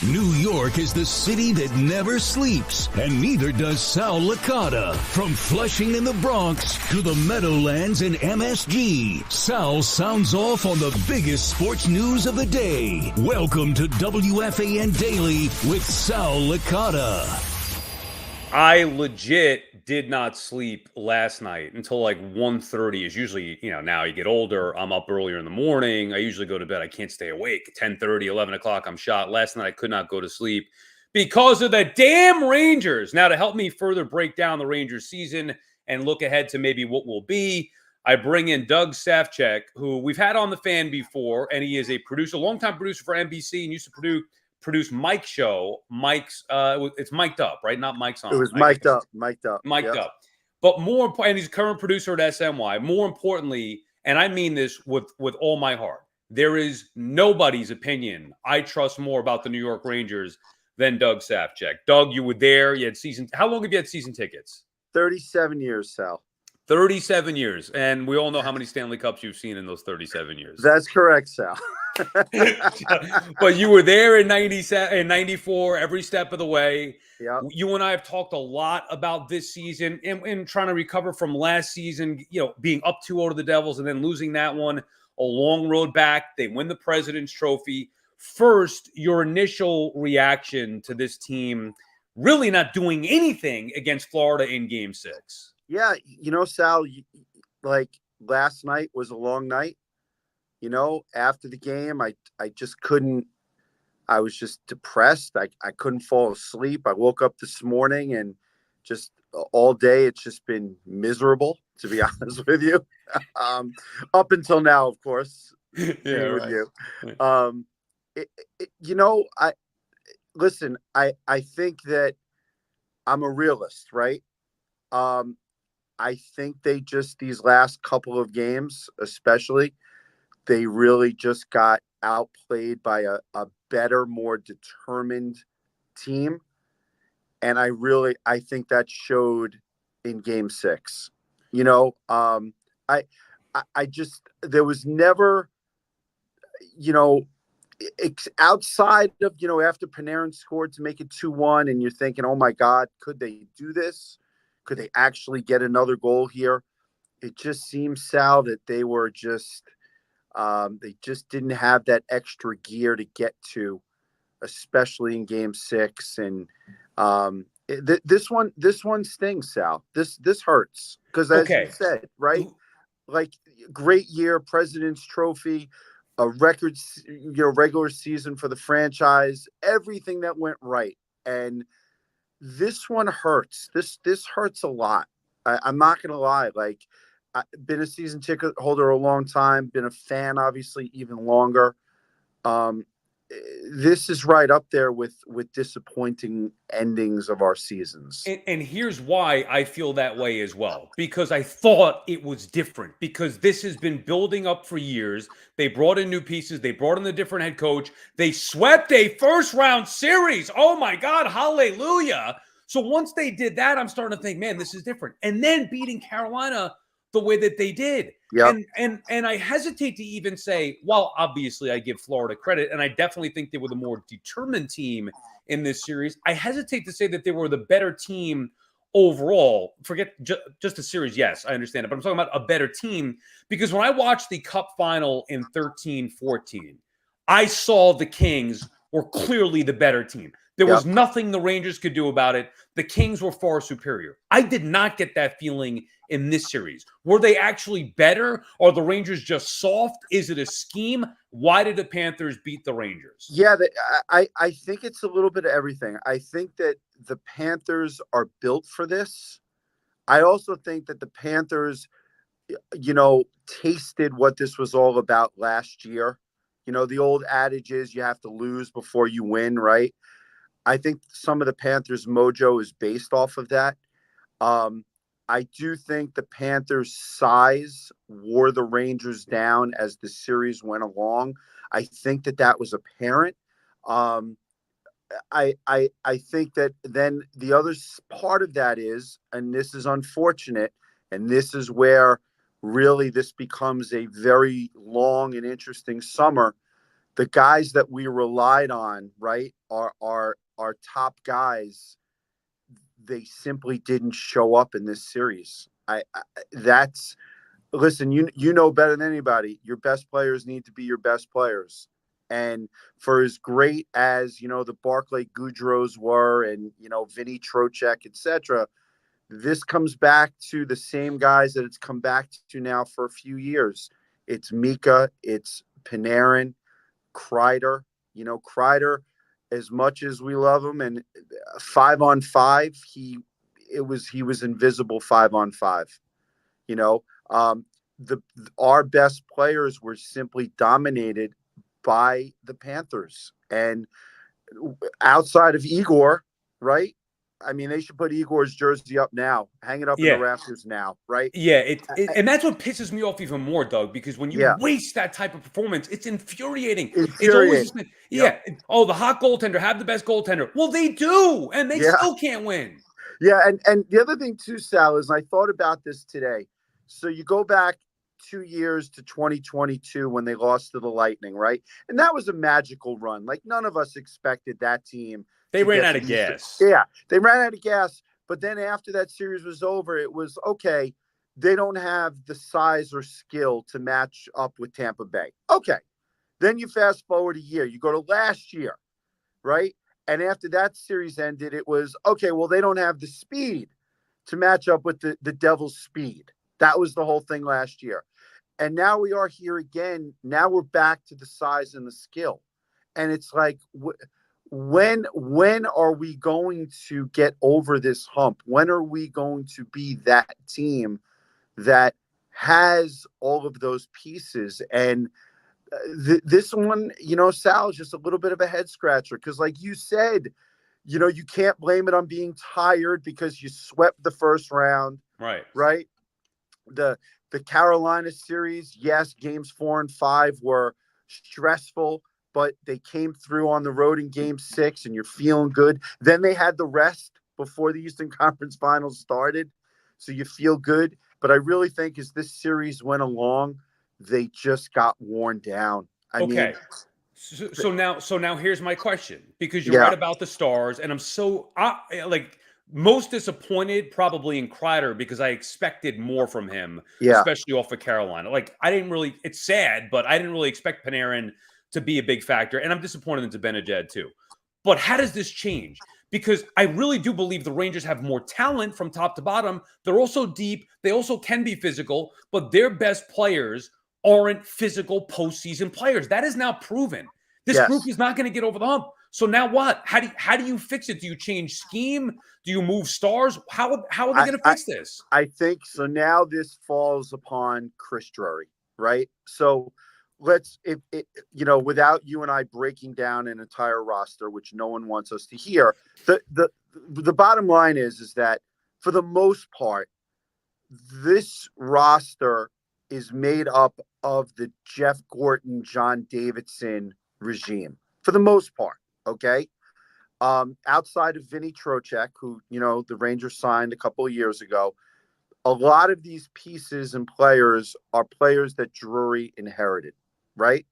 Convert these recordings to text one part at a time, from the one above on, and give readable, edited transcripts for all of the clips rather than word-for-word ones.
New York is the city that never sleeps, and neither does Sal Licata. From Flushing in the Bronx to the Meadowlands in MSG, Sal sounds off on the biggest sports news of the day. Welcome to WFAN Daily with Sal Licata. I legit did not sleep last night until like 1:30 is usually, now you get older. I'm up earlier in the morning. I usually go to bed. I can't stay awake. 10:30, 11 o'clock, I'm shot. Last night I could not go to sleep because of the damn Rangers. Now, to help me further break down the Rangers season and look ahead to maybe what will be, I bring in Doug Safchik, who we've had on the fan before, and he is a producer, longtime producer for NBC, and used to produce Mike's show. It's mic'd up, right? Not Mike's on. It was mic'd up. Mic'd up. But more important, and he's a current producer at SNY. More importantly, and I mean this with all my heart, there is nobody's opinion I trust more about the New York Rangers than Doug Safchik. Doug, you were there. You had how long have you had season tickets? 37 years, Sal. 37 years. And we all know how many Stanley Cups you've seen in those 37 years. That's correct, Sal. But you were there in 97 and 94 every step of the way. Yep. You and I have talked a lot about this season and trying to recover from last season, being up 2-0 to the Devils and then losing that one, a long road back. They win the President's Trophy. First, your initial reaction to this team really not doing anything against Florida in Game 6. Yeah, Sal, like last night was a long night. After the game, I just couldn't. I was just depressed. I couldn't fall asleep. I woke up this morning and just all day it's just been miserable, to be honest with you. Up until now, of course. Yeah, right. I think that I'm a realist, right? I think these last couple of games, especially, they really just got outplayed by a better, more determined team. And I think that showed in Game 6. There was never, outside of, after Panarin scored to make it 2-1 and you're thinking, oh my God, could they do this? Could they actually get another goal here? It just seems, Sal, that they were they just didn't have that extra gear to get to, especially in Game 6. And this one stings, Sal. This hurts because, as you said, right? Like, great year, President's Trophy, a record, regular season for the franchise, everything that went right, and this one hurts. This hurts a lot. I'm not going to lie. Like, I've been a season ticket holder a long time, been a fan, obviously, even longer. This is right up there with disappointing endings of our seasons. And here's why I feel that way as well. Because I thought it was different. Because this has been building up for years. They brought in new pieces. They brought in a different head coach. They swept a first-round series. Oh, my God. Hallelujah. So once they did that, I'm starting to think, man, this is different. And then beating Carolina the way that they did. Yep. And I hesitate to even say, well, obviously I give Florida credit, and I definitely think they were the more determined team in this series. I hesitate to say that they were the better team overall. Forget just the series. Yes, I understand it, but I'm talking about a better team because when I watched the Cup final in 13-14, I saw the Kings were clearly the better team. There was nothing the Rangers could do about it. The Kings were far superior. I did not get that feeling in this series. Were they actually better? Or the Rangers just soft? Is it a scheme? Why did the Panthers beat the Rangers? Yeah, I think it's a little bit of everything. I think that the Panthers are built for this. I also think that the Panthers, tasted what this was all about last year. The old adage is you have to lose before you win, right? I think some of the Panthers' mojo is based off of that. I do think the Panthers' size wore the Rangers down as the series went along. I think that was apparent. I think that then the other part of that is, and this is unfortunate, and this is where really this becomes a very long and interesting summer. the guys that we relied on, right, our top guys, they simply didn't show up in this series. That's listen, you know better than anybody. Your best players need to be your best players. And for as great as, the Barclay Goodrows were and, Vinny Trocheck, etc., this comes back to the same guys that it's come back to now for a few years. It's Mika, it's Panarin, Kreider. Kreider, as much as we love him, and 5-on-5, he was invisible 5-on-5. Our best players were simply dominated by the Panthers. And outside of Igor, right? I mean, they should put Igor's jersey up now, hang it up in the Yeah. rafters now, right? Yeah, and that's what pisses me off even more, Doug, because when you Yeah. waste that type of performance, it's infuriating. It's Infuriating. always, the hot goaltender, have the best goaltender. Well, they do, and they still can't win. Yeah, and the other thing too, Sal, is I thought about this today. So you go back 2 years to 2022 when they lost to the Lightning, right? And that was a magical run. Like, none of us expected that team. They ran out of gas. Yeah, they ran out of gas. But then after that series was over, it was, okay, they don't have the size or skill to match up with Tampa Bay. Okay. Then you fast forward a year. You go to last year, right? And after that series ended, it was, okay, well, they don't have the speed to match up with the Devils' speed. That was the whole thing last year. And now we are here again. Now we're back to the size and the skill. And it's like, when are we going to get over this hump? When are we going to be that team that has all of those pieces? And this one, Sal, is just a little bit of a head scratcher because, like you said, you can't blame it on being tired because you swept the first round. Right. The Carolina series, yes, games 4 and 5 were stressful, but they came through on the road in game 6 and you're feeling good. Then they had the rest before the Eastern Conference Finals started. So you feel good. But I really think as this series went along, they just got worn down. I mean, so now here's my question, because you're right about the Stars, and I'm so most disappointed probably in Kreider because I expected more from him, especially off of Carolina. Like, it's sad, but I didn't really expect Panarin to be a big factor, and I'm disappointed in Zibanejad too. But how does this change? Because I really do believe the Rangers have more talent from top to bottom. They're also deep. They also can be physical, but their best players aren't physical postseason players. That is now proven. This group is not going to get over the hump. So now what? How do you fix it? Do you change scheme? Do you move stars? How are they going to fix this? I think so. Now this falls upon Chris Drury, right? So let's, without you and I breaking down an entire roster, which no one wants us to hear, the bottom line is that for the most part, this roster is made up of the Jeff Gorton, John Davidson regime for the most part. Okay. Outside of Vinny Trocheck, who, the Rangers signed a couple of years ago, a lot of these pieces and players are players that Drury inherited. Right.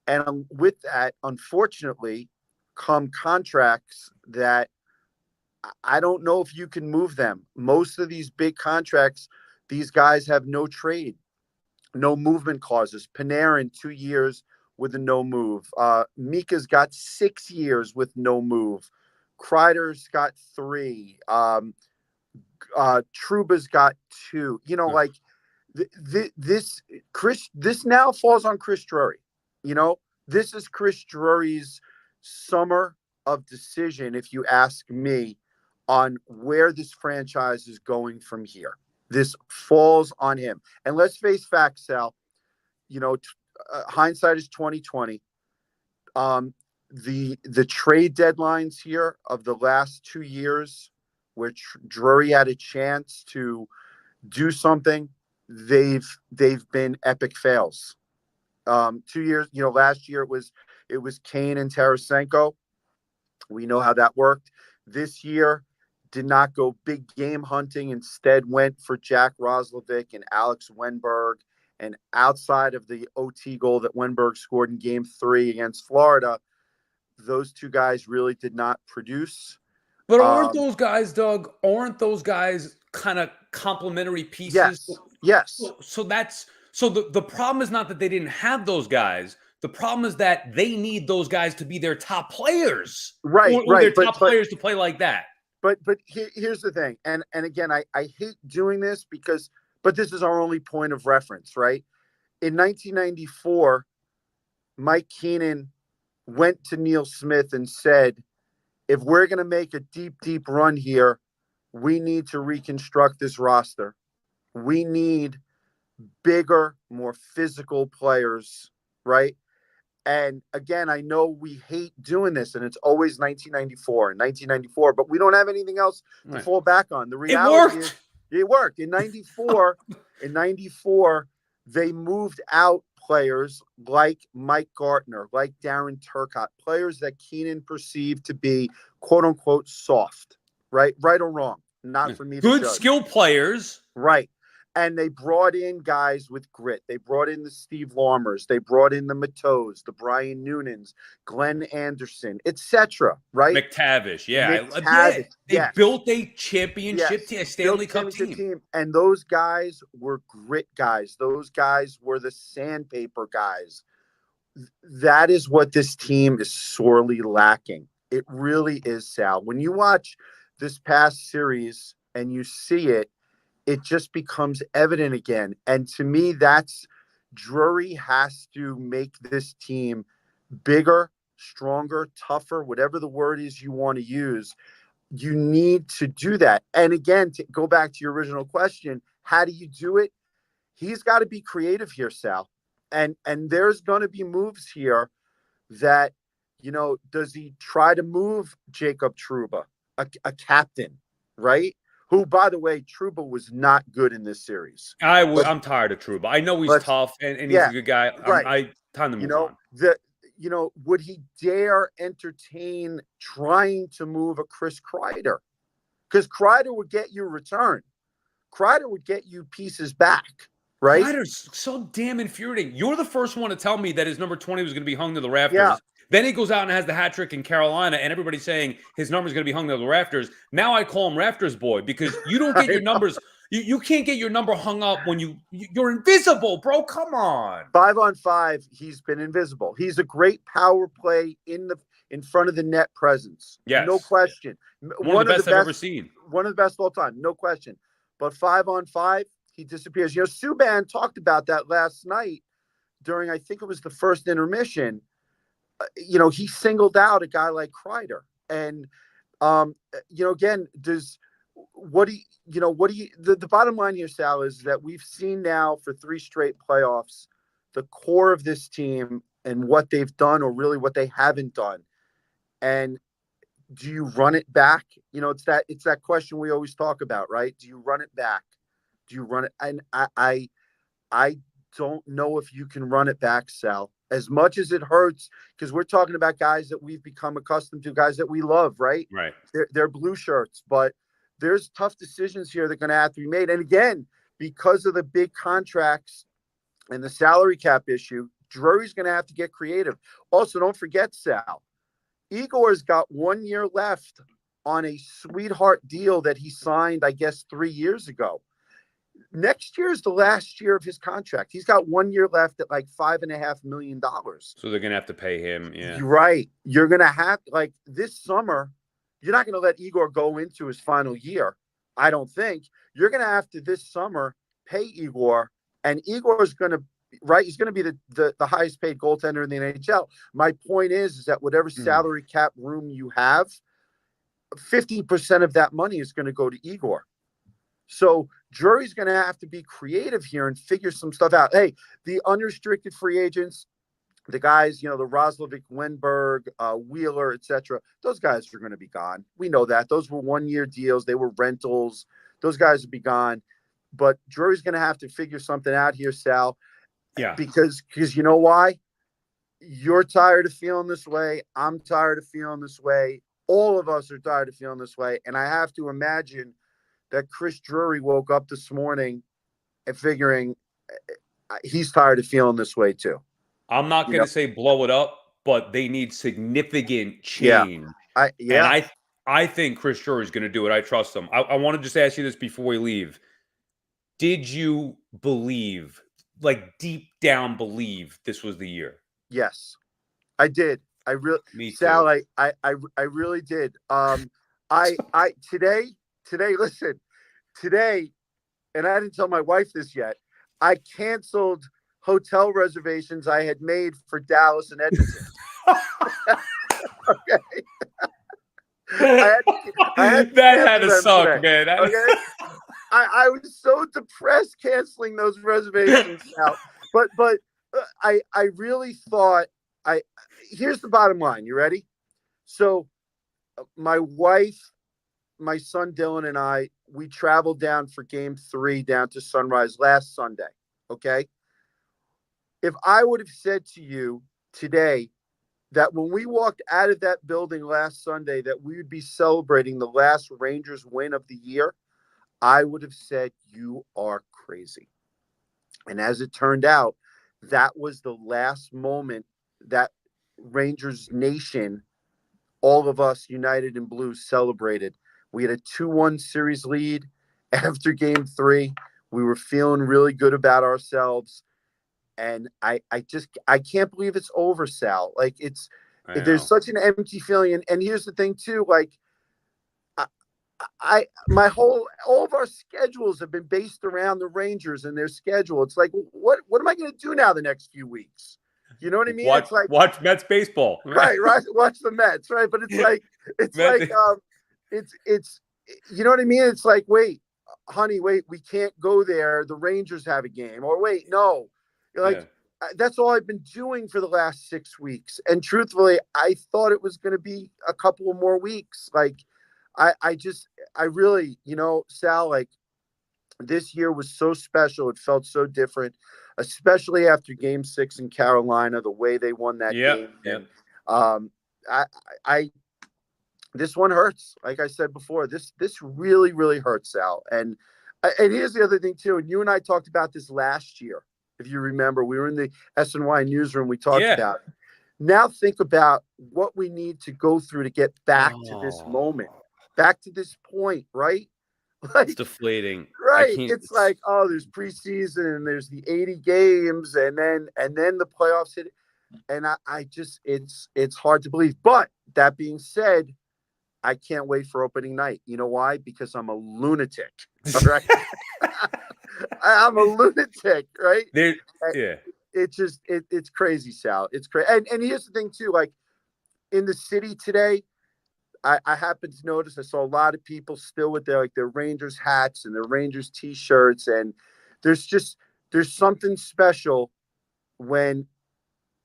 And with that, unfortunately, come contracts that I don't know if you can move them. Most of these big contracts, these guys have no trade, no movement clauses. Panarin, 2 years with a no move. Mika's got 6 years with no move. Kreider's got 3. Trouba's got 2. This now falls on Chris Drury. This is Chris Drury's summer of decision, if you ask me, on where this franchise is going from here. This falls on him. And let's face facts, Sal. Hindsight is 2020. The trade deadlines here of the last 2 years, where Drury had a chance to do something, they've been epic fails. 2 years, last year it was Kane and Tarasenko. We know how that worked. This year did not go big game hunting. Instead went for Jack Roslovic and Alex Wenberg And outside of the OT goal that Wenberg scored in Game 3 against Florida, those two guys really did not produce. But aren't those guys, Doug? Aren't those guys kind of complementary pieces? Yes. So the problem is not that they didn't have those guys. The problem is that they need those guys to be their top players, right? Or their top players to play like that. But here's the thing, and again, I hate doing this but this is our only point of reference, right? In 1994, Mike Keenan went to Neil Smith and said, if we're going to make a deep, deep run here, we need to reconstruct this roster. We need bigger, more physical players, right? And again, I know we hate doing this, and it's always 1994, but we don't have anything else to fall back on. The reality is it worked. In 94, they moved out players like Mike Gartner, like Darren Turcotte, players that Keenan perceived to be quote unquote soft, right? Right or wrong. Not for me to judge. Good skill players. Right. And they brought in guys with grit. They brought in the Steve Larmers. They brought in the Mateaus, the Brian Noonans, Glenn Anderson, etc. Right? McTavish, They yes. built a championship team, a Stanley Cup team. And those guys were grit guys. Those guys were the sandpaper guys. That is what this team is sorely lacking. It really is, Sal. When you watch this past series and you see it, it just becomes evident again. And to me, Drury has to make this team bigger, stronger, tougher, whatever the word is you want to use. You need to do that. And again, to go back to your original question, how do you do it? He's got to be creative here, Sal. And there's going to be moves here that, does he try to move Jacob Trouba, a captain, right? Who, by the way, Trouba was not good in this series. I'm tired of Trouba. I know he's tough and he's a good guy. Right. Time to move on. Would he dare entertain trying to move a Chris Kreider? Because Kreider would get you a return. Kreider would get you pieces back, right? Kreider's so damn infuriating. You're the first one to tell me that his number 20 was going to be hung to the rafters. Yeah. Then he goes out and has the hat trick in Carolina, and everybody's saying his number is going to be hung to the rafters. Now I call him Rafters Boy because you don't get your numbers. You can't get your number hung up when you're invisible, bro. Come on. 5-on-5, he's been invisible. He's a great power play in front of the net presence. Yes. No question. One of the best I've ever seen. One of the best of all time. No question. But 5-on-5, he disappears. Subban talked about that last night during, I think it was the first intermission. He singled out a guy like Kreider. And, again, the bottom line here, Sal, is that we've seen now for 3 straight playoffs, the core of this team and what they've done or really what they haven't done. And do you run it back? It's that question we always talk about, right? Do you run it back? Do you run it? And I don't know if you can run it back, Sal. As much as it hurts, because we're talking about guys that we've become accustomed to, guys that we love, right? Right. They're blue shirts, but there's tough decisions here that are going to have to be made. And again, because of the big contracts and the salary cap issue, Drury's going to have to get creative. Also, don't forget, Sal, Igor's got 1 year left on a sweetheart deal that he signed, I guess, 3 years ago. Next year is the last year of his contract. He's got 1 year left at like $5.5 million. So they're going to have to pay him. Yeah. Right. You're going to have, like, this summer, you're not going to let Igor go into his final year. I don't think. You're going to have to this summer pay Igor, and Igor's going to, right, he's going to be the highest paid goaltender in the NHL. My point is that whatever salary cap room you have, 50% of that money is going to go to Igor. So Drury's going to have to be creative here and figure some stuff out. Hey, the unrestricted free agents, the guys, the Roslovic, Wenberg, Wheeler, etc., those guys are going to be gone. We know that. Those were 1 year deals. They were rentals. Those guys will be gone. But Drury's going to have to figure something out here, Sal. Yeah. Because you know why? You're tired of feeling this way. I'm tired of feeling this way. All of us are tired of feeling this way. And I have to imagine that Chris Drury woke up this morning and figuring, he's tired of feeling this way too. I'm not going to say blow it up, but they need significant Yeah. change. Yeah. And I think Chris Drury's going to do it. I trust him. I want to just ask you this before we leave. Did you believe, like deep down believe, this was the year? Yes, I did. I really, Me Sal, too. I really did. Listen, today, and I didn't tell my wife this yet. I canceled hotel reservations I had made for Dallas and Edmonton. Okay. I had to That had cancel to them suck, today. man. Okay. I was so depressed canceling those reservations now. But I really thought here's the bottom line. You ready? So my wife, my son Dylan, and we traveled down for game 3 down to Sunrise last Sunday. Okay. If I would have said to you today that when we walked out of that building last Sunday that we would be celebrating the last Rangers win of the year, I would have said you are crazy. And as it turned out, that was the last moment that Rangers Nation, all of us united in blue, celebrated. We had a 2-1 series lead after game 3. We were feeling really good about ourselves. And I can't believe it's over, Sal. Like there's such an empty feeling. And here's the thing too, like all of our schedules have been based around the Rangers and their schedule. It's like, what am I going to do now the next few weeks? You know what I mean? Watch, it's like watch Mets baseball. Right. Watch the Mets, right? But it's like, it's you know what I mean? It's like, wait, honey, wait, we can't go there. The Rangers have a game. Or wait, no. You're like, that's all I've been doing for the last 6 weeks. And truthfully, I thought it was going to be a couple of more weeks. Like, I really, Sal, like this year was so special. It felt so different, especially after game 6 in Carolina, the way they won that game. And, this one hurts. Like I said before, this really, really hurts, Sal. And here's the other thing too. And you and I talked about this last year. If you remember, we were in the SNY newsroom. We talked about it. Now think about what we need to go through to get back to this moment, back to this point, right? Like, it's deflating. Right. It's like, oh, there's preseason and there's the 80 games and then the playoffs hit. And I just, it's hard to believe. But that being said, I can't wait for opening night. You know why? Because I'm a lunatic. All right. I'm a lunatic, right? It's crazy, Sal. It's crazy. And here's the thing too, like in the city today, I happened to notice I saw a lot of people still with their Rangers hats and their Rangers t-shirts. And there's something special when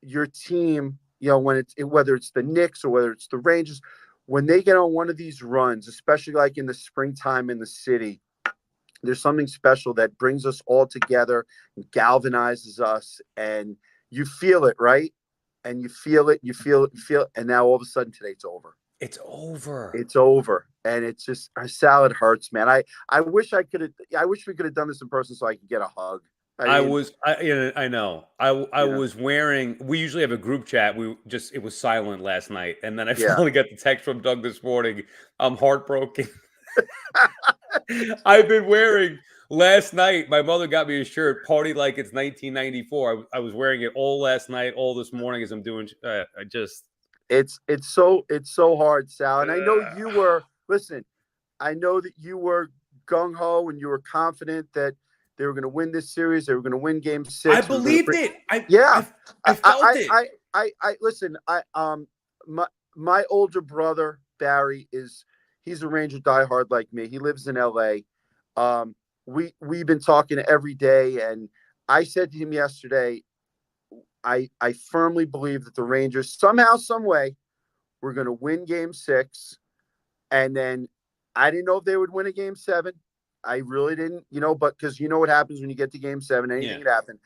your team, when whether it's the Knicks or whether it's the Rangers, when they get on one of these runs, especially like in the springtime in the city, there's something special that brings us all together and galvanizes us, and you feel it, right? And you feel it, and now all of a sudden today it's over. It's over. And it's just, our salad hurts, man. I wish we could have done this in person so I could get a hug. I know. I was wearing, we usually have a group chat. It was silent last night. And then I finally got the text from Doug this morning. I'm heartbroken. I've been wearing, last night, my mother got me a shirt, party like it's 1994. I was wearing it all last night, all this morning as I'm doing, It's so hard, Sal. And I know you were, listen, I know that you were gung-ho and you were confident that they were going to win this series. They were going to win game 6. I believed it. I felt it. Listen, my older brother, Barry, he's a Ranger diehard like me. He lives in LA. We've been talking every day. And I said to him yesterday, I firmly believe that the Rangers somehow, some way, were going to win game 6. And then I didn't know if they would win a game 7. I really didn't, but because you know what happens when you get to game 7, anything could happen.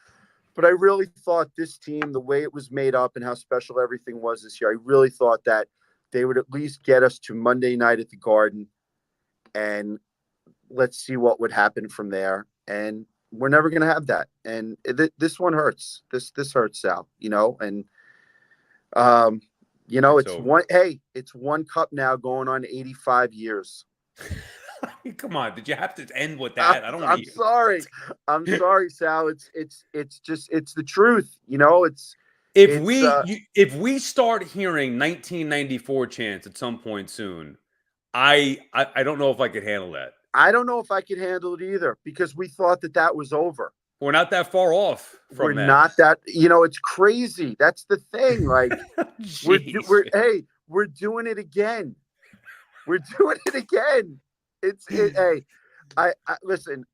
But I really thought this team, the way it was made up and how special everything was this year, I really thought that they would at least get us to Monday night at the Garden, and let's see what would happen from there. And We're never going to have that. And this one hurts. This hurts, Sal, and it's one cup now going on 85 years. Come on, did you have to end with that? I don't want to. I'm sorry, Sal. It's just the truth. If we start hearing 1994 chants at some point soon, I don't know if I could handle that. I don't know if I could handle it either, because we thought that was over. We're not that far off from We're not that, it's crazy. That's the thing. Like we're doing it again. We're doing it again. Hey, I listen,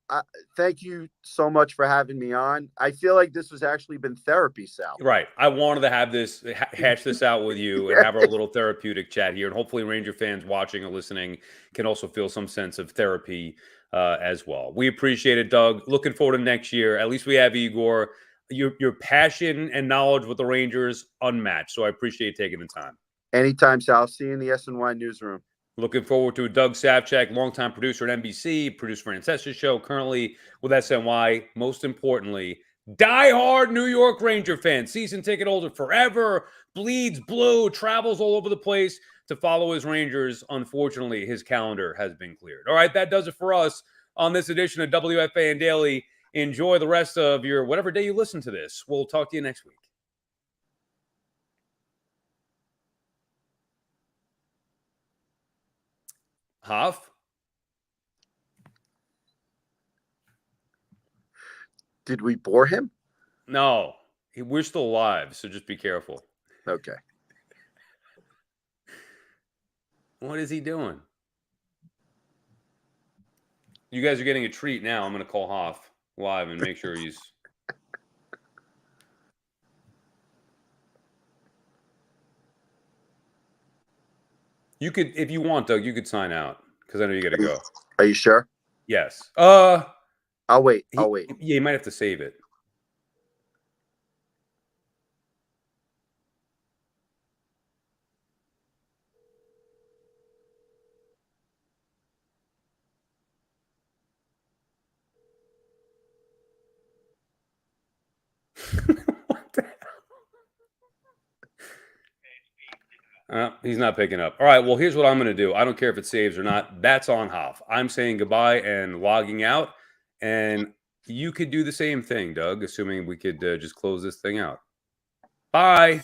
thank you so much for having me on. I feel like this has actually been therapy, Sal. Right. I wanted to have this, hash this out with you and have our little therapeutic chat here. And hopefully Ranger fans watching or listening can also feel some sense of therapy as well. We appreciate it, Doug. Looking forward to next year. At least we have Igor. Your passion and knowledge with the Rangers, unmatched. So I appreciate you taking the time. Anytime, Sal. See you in the SNY newsroom. Looking forward to Doug Safchik, longtime producer at NBC, producer for Ancestors Show, currently with SNY. Most importantly, diehard New York Ranger fan, season ticket holder forever, bleeds blue, travels all over the place to follow his Rangers. Unfortunately, his calendar has been cleared. All right, that does it for us on this edition of WFAN Daily. Enjoy the rest of your whatever day you listen to this. We'll talk to you next week. Hoff? Did we bore him? No. We're still alive, so just be careful. Okay. What is he doing? You guys are getting a treat now. I'm going to call Hoff live and make sure he's... You could, if you want, Doug, you could sign out because I know you got to go. Are you sure? Yes. I'll wait. Yeah, you might have to save it. What the hell? He's not picking up. All right, well, here's what I'm going to do. I don't care if it saves or not. That's on Hoff. I'm saying goodbye and logging out. And you could do the same thing, Doug, assuming we could just close this thing out. Bye.